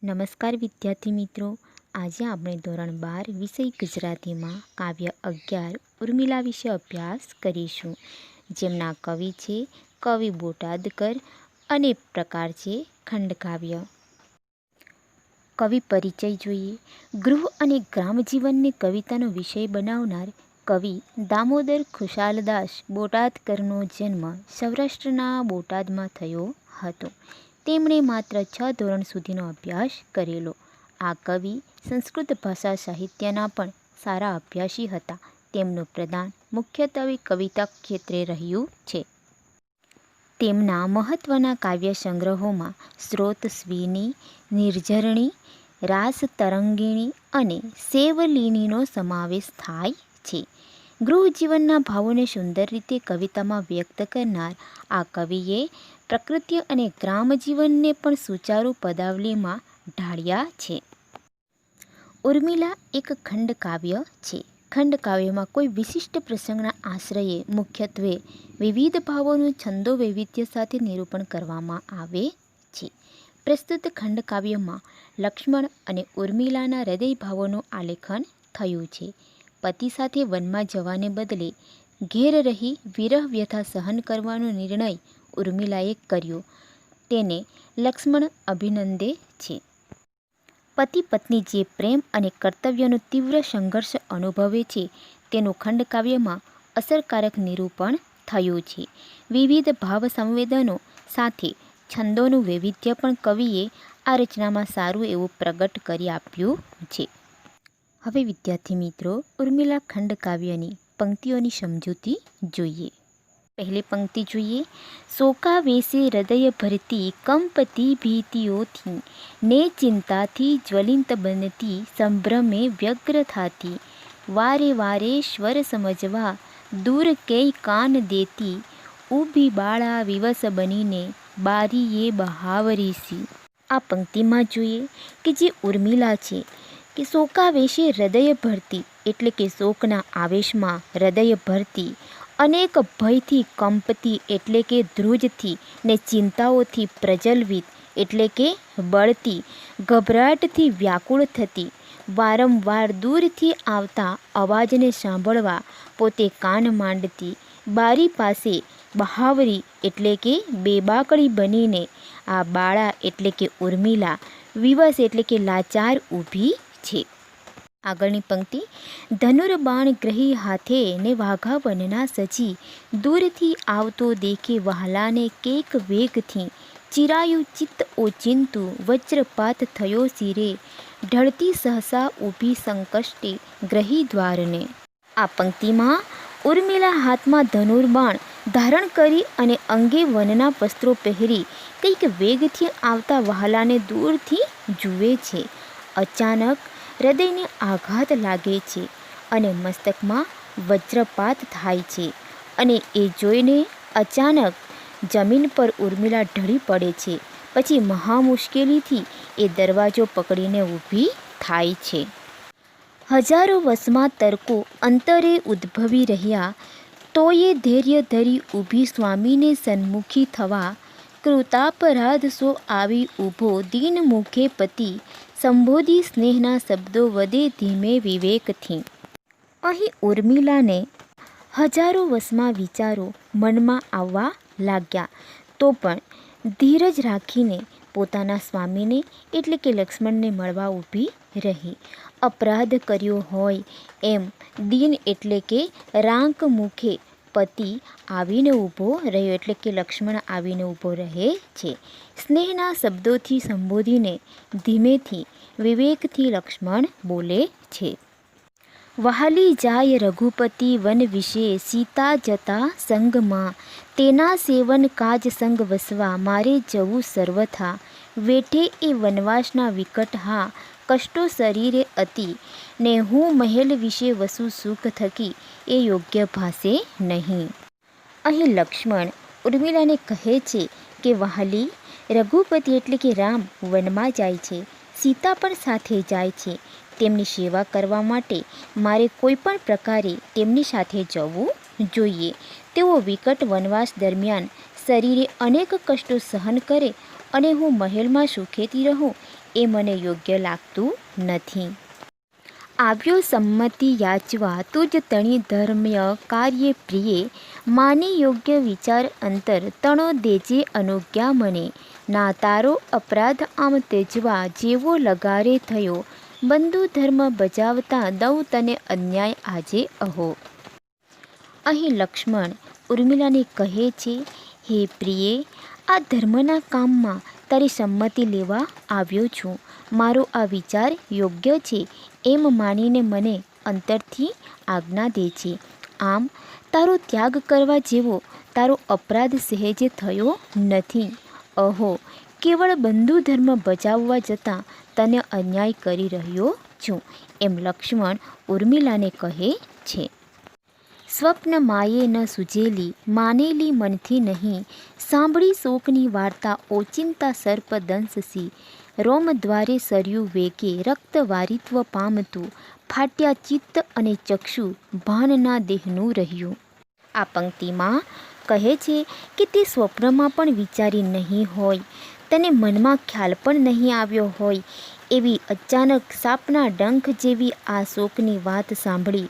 નમસ્કાર વિદ્યાર્થી મિત્રો, આજે આપણે ધોરણ 12 વિષય ગુજરાતીમાં કાવ્ય 11 ઉર્મિલા વિશે અભ્યાસ કરીશું, જેમના કવિ છે કવિ બોટાદકર અને પ્રકાર છે ખંડકાવ્ય. કવિ પરિચય જોઈએ. ગૃહ અને ગ્રામજીવનને કવિતાનો વિષય બનાવનાર કવિ દામોદર ખુશાલદાસ બોટાદકરનો જન્મ સૌરાષ્ટ્રના બોટાદમાં થયો હતો. તેમણે માત્ર 6 ધોરણ સુધીનો અભ્યાસ કરેલો. આ કવિ સંસ્કૃત ભાષા સાહિત્યના પણ સારા અભ્યાસી હતા. તેમનું પ્રદાન મુખ્યત્વે કવિતા ક્ષેત્રે રહ્યું છે. તેમના મહત્ત્વના કાવ્ય સંગ્રહોમાં સ્રોતસ્વિની, નિર્ઝરણી, રાસ તરંગિણી અને સેવલિનીનો સમાવેશ થાય છે. ગૃહજીવનના ભાવોને સુંદર રીતે કવિતામાં વ્યક્ત કરનાર આ કવિએ પ્રકૃતિ અને ગ્રામજીવનને પણ સુચારુ પદાવલીમાં ઢાળ્યા છે. ઉર્મિલા એક ખંડકાવ્ય છે. ખંડકાવ્યમાં કોઈ વિશિષ્ટ પ્રસંગના આશ્રયે મુખ્યત્વે વિવિધ ભાવોનું છંદો વૈવિધ્ય સાથે નિરૂપણ કરવામાં આવે છે. પ્રસ્તુત ખંડકાવ્યમાં લક્ષ્મણ અને ઉર્મિલાના હૃદયભાવોનું આલેખન થયું છે. પતિ સાથે વનમાં જવાને બદલે ઘેર રહી વિરહ વ્યથા સહન કરવાનો નિર્ણય ઉર્મિલાએ કર્યો, તેને લક્ષ્મણ અભિનંદે છે. પતિ પત્ની જે પ્રેમ અને કર્તવ્યનો તીવ્ર સંઘર્ષ અનુભવે છે, તેનું ખંડકાવ્યમાં અસરકારક નિરૂપણ થયું છે. વિવિધ ભાવ સંવેદનો સાથે છંદોનું વૈવિધ્ય પણ કવિએ આ રચનામાં સારું એવું પ્રગટ કરી આપ્યું છે. હવે વિદ્યાર્થી મિત્રો, ઉર્મિલા ખંડકાવ્યની પંક્તિઓની સમજૂતી જોઈએ. પહેલી પંક્તિ જોઈએ. શોકાવેશે હૃદય ભરતી કંપતી ભીતિઓથી, ને ચિંતાથી જ્વલિત બનતી સંભ્રમે વ્યગ્ર થાતી, વારે વારે સ્વર સમજવા દૂર કેય કાન દેતી, ઊભી બાળા વિવશ બનીને બારીએ બહાવરીસી. આ પંક્તિમાં જોઈએ કે જે ઉર્મિલા છે કે શોકાવેશે હૃદય ભરતી એટલે કે શોકના આવેશમાં હૃદય ભરતી, અનેક ભયથી કંપતી એટલે કે ધ્રુજથી, ને ચિંતાઓથી પ્રજ્વલિત એટલે કે બળતી, ગભરાટથી વ્યાકુળ થતી, વારંવાર દૂરથી આવતા અવાજને સાંભળવા પોતે કાન માંડતી, બારી પાસે બહાવરી એટલે કે બેબાકળી બનીને, આ બાળા એટલે કે ઉર્મિલા, વિવશ એટલે કે લાચાર ઊભી છે. આગળની પંક્તિ. ધનુર્બાણ ગ્રહી હાથે ને વાઘા વનના સજી, દૂરથી આવતો દેખે વહાલાને કેક વેગથી, ચિરાયું ચિત્ત ઓચિંતું વજ્રપાત થયો શિરે, ઢળતી સહસા ઊભી સંકષ્ટે ગ્રહી દ્વારને. આ પંક્તિમાં ઉર્મિલા હાથમાં ધનુર્બાણ ધારણ કરી અને અંગે વનના વસ્ત્રો પહેરી કંઈક વેગથી આવતા વહાલાને દૂરથી જુએ છે. અચાનક હૃદયને આઘાત લાગે છે અને મસ્તકમાં વજ્રપાત થાય છે, અને એ જોઈને અચાનક જમીન પર ઉર્મિલા ઢળી પડે છે. પછી મહા મુશ્કેલીથી એ દરવાજો પકડીને ઊભી થાય છે. હજારો વર્ષમાં તર્કો અંતરે ઉદ્ભવી રહ્યા, તોયે ધૈર્ય ધરી ઊભી સ્વામીને સન્મુખી થવા, કૃતાપરાધ સો આવી ઊભો દીન મુખે પતિ, સંબોધી સ્નેહના શબ્દો વદે ધીમે વિવેકથી. અહીં ઉર્મિલાને હજારો વર્ષમાં વિચારો મનમાં આવવા લાગ્યા, તો પણ ધીરજ રાખીને પોતાના સ્વામીને એટલે કે લક્ષ્મણને મળવા ઊભી રહી. અપરાધ કર્યો હોય એમ દીન એટલે કે રાંક મુખે પતિ આવીને ઊભો રહ્યો એટલે કે લક્ષ્મણ આવીને ઊભો રહે છે. સ્નેહના શબ્દોથી સંબોધીને ધીમેથી વિવેકથી લક્ષ્મણ બોલે છે. વહાલી જાય રઘુપતિ વન વિશે સીતા જતા સંગમાં, તેના સેવન કાજ સંગ વસવા મારે જવું સર્વથા, વેઠે એ વનવાસના વિકટ હા કષ્ટો શરીરે અતિ, ને હું મહેલ વિશે વસું સુખ થકી એ યોગ્ય ભાસે નહીં. અહીં લક્ષ્મણ ઉર્મિલાને કહે છે કે વહાલી, રઘુપતિ એટલે કે રામ વનમાં જાય છે, સીતા પણ સાથે જાય છે, તેમની સેવા કરવા માટે મારે કોઈ પણ પ્રકારે તેમની સાથે જવું જોઈએ. તેઓ વિકટ વનવાસ દરમિયાન શરીરે અનેક કષ્ટો સહન કરે અને હું મહેલમાં સુખેથી રહું એ મને યોગ્ય લાગતું નથી. આવ્યો સંમતિ યાચવા તુજ તણી ધર્મ્ય કાર્ય પ્રિયે, માની યોગ્ય વિચાર અંતર તણો દેજે અનુજ્ઞા મને. ના તારો અપરાધ આમ તેજવા જેવો લગારે થયો, બંધુ ધર્મ બજાવતા દઉં તને અન્યાય આજે અહો. અહીં લક્ષ્મણ ઉર્મિલાને કહે છે, હે પ્રિયે, આ ધર્મના કામમાં તારી સંમતિ લેવા આવ્યો છું. મારો આ વિચાર યોગ્ય છે એમ માનીને મને અંતરથી આજ્ઞા દે છે. આમ તારો ત્યાગ કરવા જેવો તારો અપરાધ સહેજે થયો નથી. અહો, કેવળ બંધુ ધર્મ બજાવવા જતાં તને અન્યાય કરી રહ્યો છું, એમ લક્ષ્મણ ઉર્મિલાને કહે છે. સ્વપ્ન માયે ન સૂજેલી, માનેલી મનથી નહીં, સાંભળી શોકની વાર્તા ઓચિંતા સર્પદંશસી. રોમ દ્વારે સરયું વેગે, રક્ત વારિત્વ પામતું, ફાટ્યા ચિત્ત અને ચક્ષુ, ભાનના દેહનું રહ્યું. આ પંક્તિમાં કહે છે કે તે સ્વપ્નમાં પણ વિચારી નહીં હોય, તને મનમાં ખ્યાલ પણ નહીં આવ્યો હોય એવી અચાનક સાપના ડંખ જેવી આ શોકની વાત સાંભળી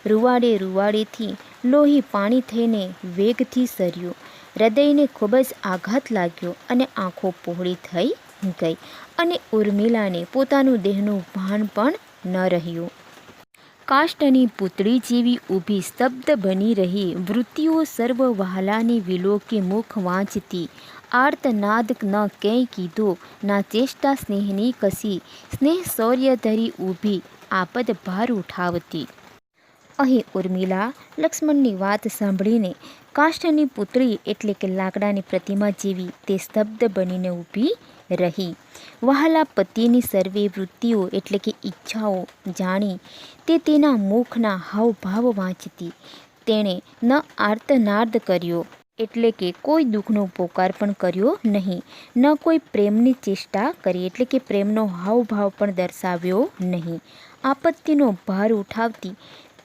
રૂવાડે રૂવાડેથી લોહી પાણી થઈને વેગથી સર્યું. હૃદયને ખૂબ જ આઘાત લાગ્યો અને આંખો પહોળી થઈ ગઈ અને ઉર્મિલાને પોતાનું દેહનું ભાન પણ ન રહ્યું. કાષ્ટની પૂતળી જેવી ઊભી સ્તબ્ધ બની રહી, વૃત્તિઓ સર્વ વહાલાને વિલોકે મુખ વાંચતી. આર્તનાદ ન કંઈ કીધો, ના ચેષ્ટા સ્નેહની કસી, સ્નેહ શૌર્ય ધરી ઊભી આપદ ભાર ઉઠાવતી. અહીં ઉર્મિલા લક્ષ્મણની વાત સાંભળીને કાષ્ઠની પુતળી એટલે કે લાકડાની પ્રતિમા જેવી તે સ્તબ્ધ બનીને ઊભી રહી. વહાલા પતિની સર્વે વૃત્તિઓ એટલે કે ઈચ્છાઓ જાણી તે તેના મુખના હાવભાવ વાંચતી. તેણે ન આર્તનાદ કર્યો એટલે કે કોઈ દુઃખનો પોકાર પણ કર્યો નહીં, ન કોઈ પ્રેમની ચેષ્ટા કરી એટલે કે પ્રેમનો હાવભાવ પણ દર્શાવ્યો નહીં. આપત્તિનો ભાર ઉઠાવતી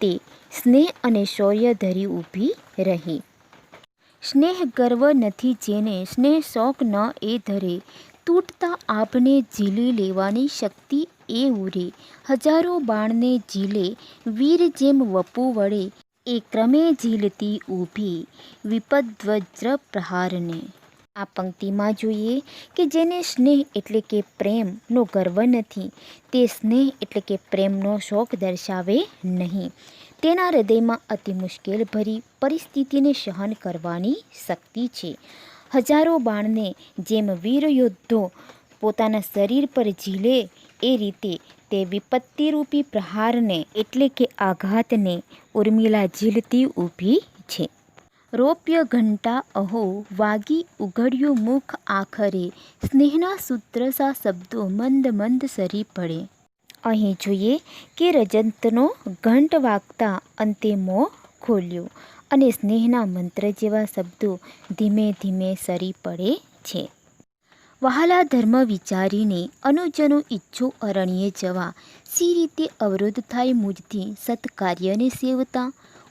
તે સ્નેહ અને શૌર્ય ધરી ઊભી રહી. સ્નેહ ગર્વ નથી જેને, સ્નેહ શોક ન એ ધરે, તૂટતા આભને ઝીલી લેવાની શક્તિ એ ઉરે. હજારો બાણને ઝીલે વીર જેમ વપુ વડે, એ ક્રમે ઝીલતી ઊભી વિપદ્વજ્ર પ્રહારને. આ પંક્તિમાં જોઈએ કે જેને સ્નેહ એટલે કે પ્રેમનો ગર્વ નથી, તે સ્નેહ એટલે કે પ્રેમનો શોક દર્શાવે નહીં. તેના હૃદયમાં અતિ મુશ્કેલભરી પરિસ્થિતિને સહન કરવાની શક્તિ છે. હજારો બાણને જેમ વીર યોદ્ધો પોતાના શરીર પર ઝીલે એ રીતે તે વિપત્તિરૂપી પ્રહારને એટલે કે આઘાતને ઉર્મિલા ઝીલતી ઊભી છે. રોપ્ય ઘંટા અહો, વાગી ઉઘડ્યું મુખ આખરે, સ્નેહના સૂત્ર સા શબ્દો મંદ મંદ સરી પડે. અહીં જોઈએ કે રજંતનો ઘંટ વાગતા અંતે મોં ખોલ્યું અને સ્નેહના મંત્ર જેવા શબ્દો ધીમે ધીમે સરી પડે છે. વહાલા ધર્મ વિચારીને અનુજનો ઈચ્છો અરણ્યે જવા, સી રીતે અવરોધ થાય મુજથી સત્કાર્યને સેવતા.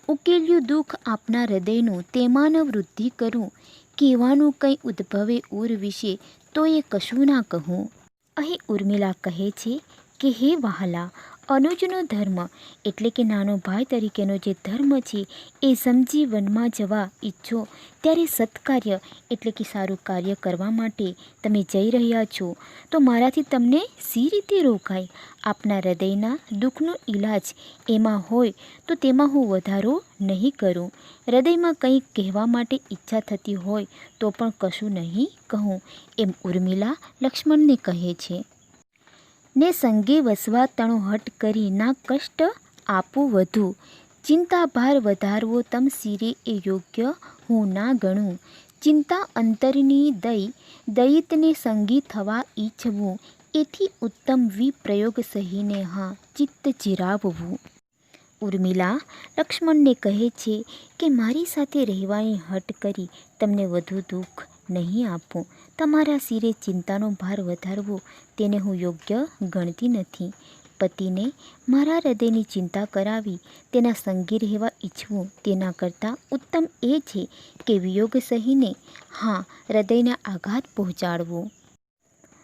ઉકેલ્યું દુઃખ આપના હૃદયનું, તેમાં ન વૃદ્ધિ કરું, કહેવાનું કંઈ ઉદ્ભવે ઉર વિશે તો એ કશું ના કહું. અહીં ઉર્મિલા કહે છે કે હે વહાલા, અનુજનો ધર્મ એટલે કે નાનો ભાઈ તરીકેનો જે ધર્મ છે એ સમજી વનમાં જવા ઈચ્છો ત્યારે સત્કાર્ય એટલે કે સારું કાર્ય કરવા માટે તમે જઈ રહ્યા છો તો મારાથી તમને સી રીતે રોકાય? આપના હૃદયના દુઃખનો ઈલાજ એમાં હોય તો તેમાં હું વધારો નહીં કરું. હૃદયમાં કંઈક કહેવા માટે ઈચ્છા થતી હોય તો પણ કશું નહીં કહું, એમ ઉર્મિલા લક્ષ્મણને કહે છે. ને સંગે વસવા તણો હટ કરી, ના કષ્ટ આપું વધુ, ચિંતા ભાર વધારવો તમ શિરે એ યોગ્ય હું ના ગણું. ચિંતા અંતરની દયિતને સંગી થવા ઈચ્છવું, એથી ઉત્તમ વિપ્રયોગ સહીને હા ચિત્ત ચિરાવવું. ઉર્મિલા લક્ષ્મણને કહે છે કે મારી સાથે રહેવાની હટ કરી તમને વધુ દુઃખ નહીં આપું. તમારા શિરે ચિંતાનો ભાર વધારવો તેને હું યોગ્ય ગણતી નથી. પતિને મારા હૃદયની ચિંતા કરાવી તેના સંગી રહેવા ઈચ્છવું તેના કરતાં ઉત્તમ એ છે કે વિયોગ સહીને હા હૃદયને આઘાત પહોંચાડવો.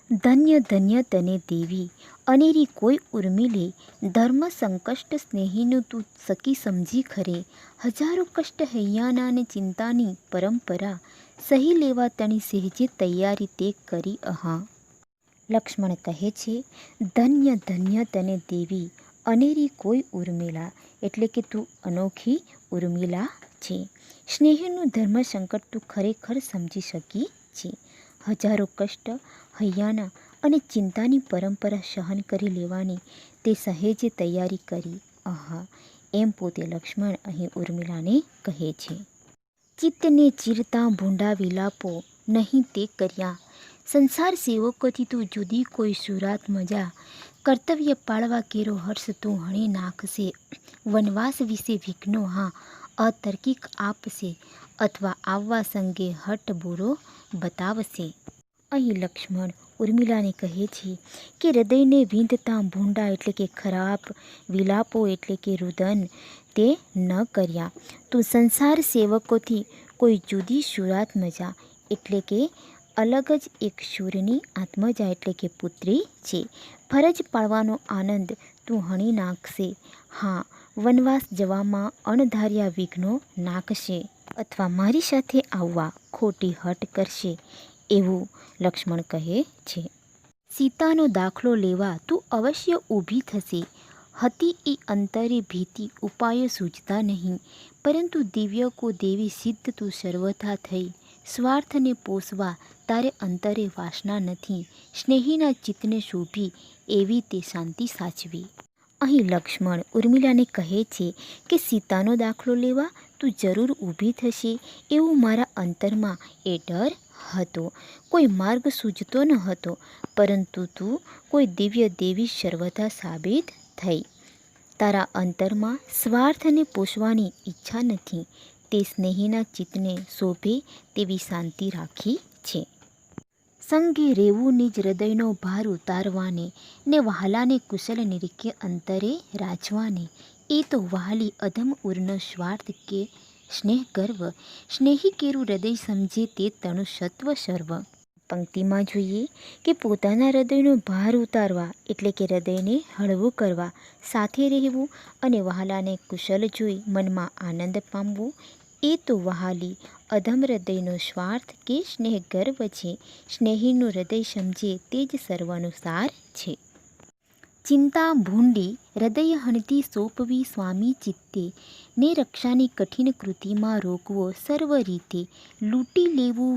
ધન્ય ધન્ય તને દેવી અનેરી કોઈ ઉર્મિલે, ધર્મ સંકષ્ટ સ્નેહીનું તું સખી સમજી ખરે, હજારો કષ્ટ હૈયાના ને ચિંતાની પરંપરા, સહી લેવા તણી સહેજે તૈયારી તે કરી અહા. લક્ષ્મણ કહે છે, ધન્ય ધન્ય તને દેવી અનેરી કોઈ ઉર્મિલા, એટલે કે તું અનોખી ઉર્મિલા છે. સ્નેહીનું ધર્મ સંકટ તું ખરેખર સમજી શકી છે. હજારો કષ્ટ હૈયાના અને ચિંતાની પરંપરા સહન કરી લેવાની તે સહેજે તૈયારી કરી આહા, એમ પોતે લક્ષ્મણ અહીં ઉર્મિલાને કહે છે. ચિત્તને ચીરતા ભૂંડા વિલાપો નહીં તે કર્યા, સંસાર સેવકોથી તું જુદી કોઈ સુરાત મજા, કર્તવ્ય પાળવા કેરો હર્ષ તું હણી નાખશે, વનવાસ વિશે વિઘ્નો હા અતર્કિક આપશે, અથવા આવવા સંગે હઠ બુરો બતાવશે. અહીં લક્ષ્મણ ઉર્મિલાને કહે છે કે હૃદયને વિંધતા ભૂંડા એટલે કે ખરાબ, વિલાપો એટલે કે રુદન તે ન કર્યા. તું સંસાર સેવકોથી કોઈ જુદી સુરાત મજા એટલે કે અલગ જ એક શૂરની આત્મજા એટલે કે પુત્રી છે. ફરજ પાળવાનો આનંદ તું હણી નાખશે, હા વનવાસ જવામાં અણધાર્યા વિઘ્નો નાખશે, અથવા મારી સાથે આવવા ખોટી હઠ કરશે, એવું લક્ષ્મણ કહે છે. સીતાનો દાખલો લેવા તું અવશ્ય ઊભી થશે, હતી એ અંતરે ભીતિ ઉપાયો સૂઝતા નહીં, પરંતુ દિવ્ય કો દેવી સિદ્ધ તું સર્વથા થઈ, સ્વાર્થને પોષવા તારે અંતરે વાસના નથી, સ્નેહીના ચિત્તને શોભી એવી તે શાંતિ સાચવી. અહીં લક્ષ્મણ ઉર્મિલાને કહે છે કે સીતાનો દાખલો લેવા તું જરૂર ઊભી થશે એવું મારા અંતરમાં એ ડર હતો. કોઈ માર્ગ સૂઝતો ન હતો, પરંતુ તું કોઈ દિવ્ય દેવી સર્વથા સાબિત થઈ. તારા અંતરમાં સ્વાર્થને પોષવાની ઈચ્છા નથી, તે સ્નેહીના ચિત્તને શોભે તેવી શાંતિ રાખી છે. સંગે રેવું નિજ હૃદયનો ભાર ઉતારવાને, ને વહાલાને કુશલ નિરીખે અંતરે રાજવાને, એ તો વહાલી અધમ ઉરનો સ્વાર્થ કે સ્નેહ ગર્વ, સ્નેહી કેરું હૃદય સમજે તે તણુ સત્વ સર્વ. પંક્તિમાં જોઈએ કે પોતાના હૃદયનો ભાર ઉતારવા એટલે કે હૃદયને હળવું કરવા, સાથે રહેવું અને વહાલાને કુશલ જોઈ મનમાં આનંદ પામવું, એ તો વહાલી અધમ હૃદયનો સ્વાર્થ કે સ્નેહ ગર્વ છે. સ્નેહીનું હૃદય સમજે તે જ સર્વનો સાર છે. ચિંતા ભૂંડી હૃદય હણતી સોંપવી સ્વામી ચિત્તે, ને રક્ષાની કઠિન કૃતિમાં રોકવો સર્વ રીતે, લૂંટી લેવું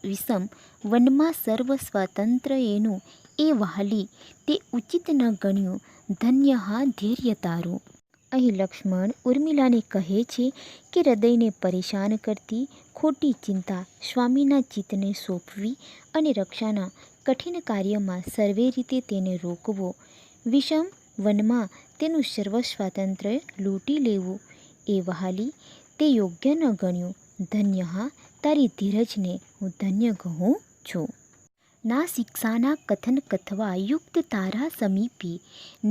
વિષમ વનમાં સર્વ સ્વાતંત્ર્ય એનું, એ વહાલી તે ઉચિત ન ગણ્યું, ધન્ય હા ધૈર્ય તારું. અહીં લક્ષ્મણ ઉર્મિલાને કહે છે કે હૃદયને પરેશાન કરતી ખોટી ચિંતા સ્વામીના ચિત્તને સોંપવી અને રક્ષાના કઠિન કાર્યમાં સર્વે રીતે તેને રોકવો, વિષમ વનમાં તેનું સર્વ સ્વાતંત્ર્ય લૂંટી લેવું, એ વહાલી તે યોગ્ય ન ગણ્યું, ધન્ય હા તારી ધીરજને હું ધન્ય કહું છું. ના શિક્ષાના કથન કથવા યુક્ત તારા સમીપે,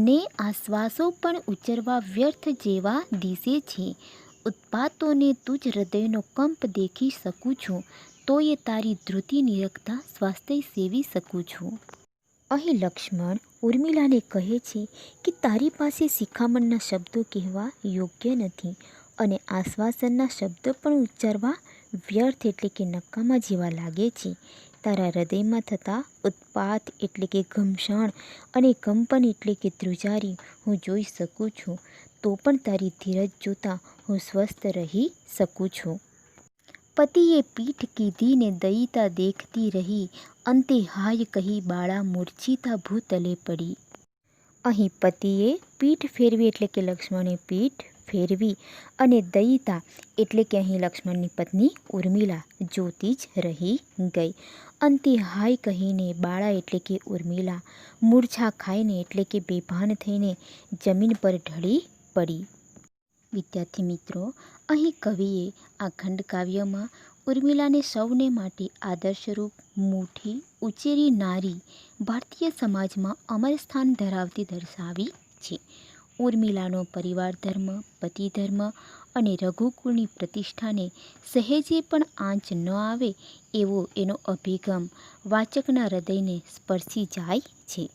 ને આશ્વાસો પણ ઉચ્ચરવા વ્યર્થ જેવા દિશે છે, ઉત્પાતોને તુજ હૃદયનો કંપ દેખી શકું છું, તોય તારી ધૃતિ નિરખતા સ્વાસ્થ્ય સેવી શકું છું. અહીં લક્ષ્મણ ઉર્મિલાને કહે છે કે તારી પાસે શિખામણના શબ્દો કહેવા યોગ્ય નથી, અને આશ્વાસનના શબ્દો પણ ઉચ્ચારવા વ્યર્થ એટલે કે નકામા જેવા લાગે છે. તારા હૃદયમાં થતા ઉત્પાત એટલે કે ઘમસાણ અને કંપન એટલે કે ધ્રુજારી હું જોઈ શકું છું, તો પણ તારી ધીરજ જોતાં હું સ્વસ્થ રહી શકું છું. પતિએ પીઠ કીધી ને દયિતા દેખતી રહી, અંતે હાય કહી બાળા મૂર્છિતા ભૂતલે પડી. અહીં પતિએ પીઠ ફેરવી એટલે કે લક્ષ્મણે પીઠ ફેરવી, અને દયિતા એટલે કે અહીં લક્ષ્મણની પત્ની ઉર્મિલા જોતી જ રહી ગઈ. અંતે હાય કહીને બાળા એટલે કે ઉર્મિલા મૂર્છા ખાઈને એટલે કે બેભાન થઈને જમીન પર ઢળી પડી. વિદ્યાર્થી મિત્રો, અહીં કવિએ આ ખંડકાવ્યમાં ઉર્મિલાને સૌને માટે આદર્શરૂપ મોટી ઉચેરી નારી, ભારતીય સમાજમાં અમર સ્થાન ધરાવતી દર્શાવી છે. ઉર્મિલાનો પરિવાર ધર્મ, પતિ ધર્મ અને રઘુકુળની પ્રતિષ્ઠાને સહેજે પણ આંચ ન આવે એવો એનો અભિગમ વાચકના હૃદયને સ્પર્શી જાય છે.